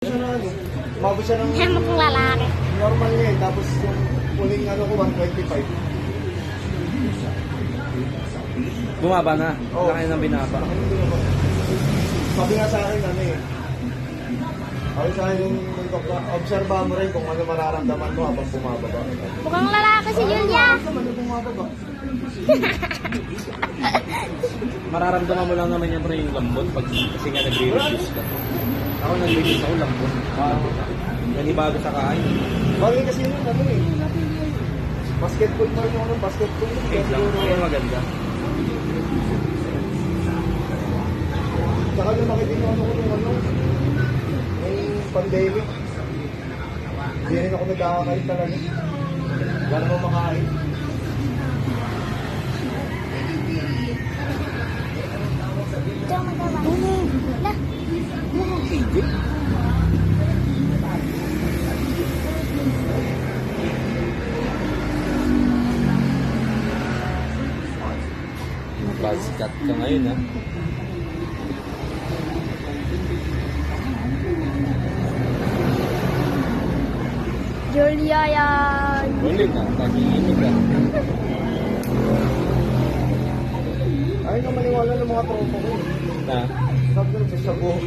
Siya na ano, umabot siya ng Yan mo pong lalaki. normal niya eh. Tapos yung huling ano ko, 125. Bumaba na. Oo. Laki ng binaba. Sabi nga sa akin, ano eh. Sabi sa akin yung obserbahan mo rin kung ano mararamdaman mo habang bumababa. Mukhang lalaki si Julia. Ano bumababa? Mararamdaman mo lang naman yan, bro, yung lambot pag kasi nga nagre-reduce ka. Ako nag-reduce ako, lambot. Nanibago sa kain. Bagay kasi yun, ano eh. Basketball pa rin yung ano, basketball. Okay lang. Kaya maganda. Saka lumaki din yung ano ko nung ano, yung pandemic. Hindi rin ako nagkakakain talaga. Wala naman makain. Ito ang magawa. La. Buzzcut ka ngayon, ha? Julia yan. Huli ka. Pag-iinig ka. Ayaw na maniwala ng mga tropa ko. Na? Sabi ko, sa buhok.